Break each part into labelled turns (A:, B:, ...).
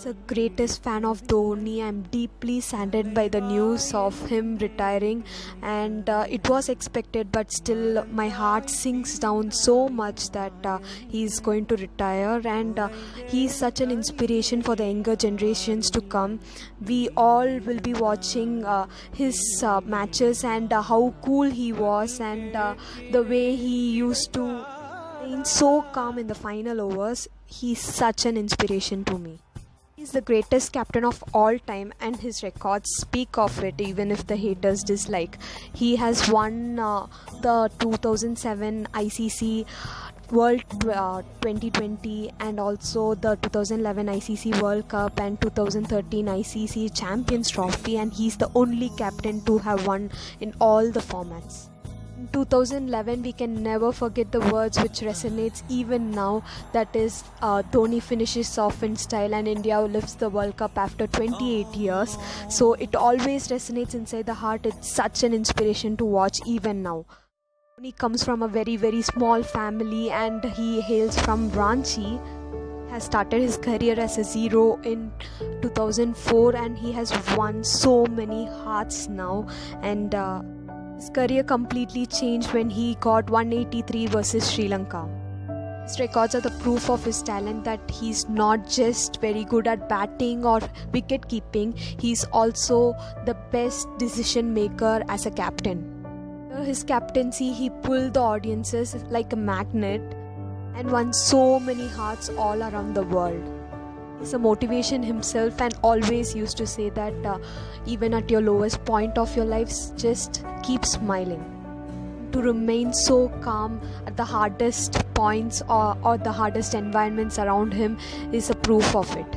A: As a greatest fan of Dhoni, I'm deeply saddened by the news of him retiring, and it was expected, but still my heart sinks down so much that he's going to retire, and he's such an inspiration for the younger generations to come. We all will be watching his matches and how cool he was, and the way he used to remain so calm in the final overs. He's such an inspiration to me. He's the greatest captain of all time, and his records speak of it, even if the haters dislike. He has won the 2007 ICC World 2020 and also the 2011 ICC World Cup and 2013 ICC Champions Trophy, and he's the only captain to have won in all the formats. 2011, we can never forget the words which resonates even now, that is Dhoni finishes off in style and India lifts the World Cup after 28 years. So it always resonates inside the heart. It's such an inspiration to watch even now. Dhoni comes from a very small family, and he hails from Ranchi. Has started his career as a zero in 2004, and he has won so many hearts now, and his career completely changed when he got 183 versus Sri Lanka. His records are the proof of his talent, that he's not just very good at batting or wicket keeping, he's also the best decision maker as a captain. Under his captaincy, he pulled the audiences like a magnet and won so many hearts all around the world. He's a motivation himself and always used to say that even at your lowest point of your life, just keep smiling. To remain so calm at the hardest points or the hardest environments around him is a proof of it.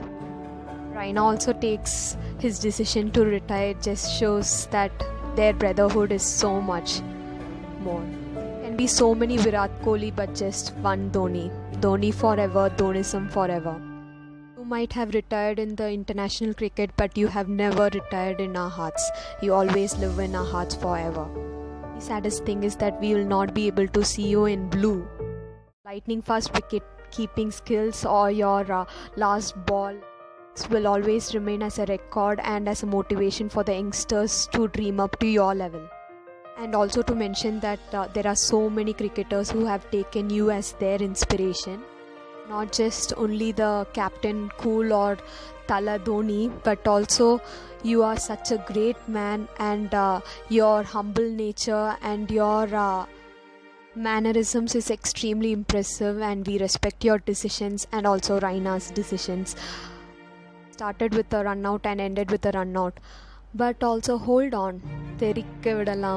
A: Raina also takes his decision to retire. It just shows that their brotherhood is so much more. Can be so many Virat Kohli, but just one Dhoni. Dhoni forever, Dhonism forever. You might have retired in the international cricket, but you have never retired in our hearts. You always live in our hearts forever. The saddest thing is that we will not be able to see you in blue. Lightning fast wicket keeping skills or your last ball will always remain as a record and as a motivation for the youngsters to dream up to your level. And also to mention that there are so many cricketers who have taken you as their inspiration. Not just only the captain Cool or Tala Dhoni, but also you are such a great man, and your humble nature and your mannerisms is extremely impressive, and we respect your decisions and also Raina's decisions. Started with a run out and ended with a run out. But also hold on, Terikka Vidalam.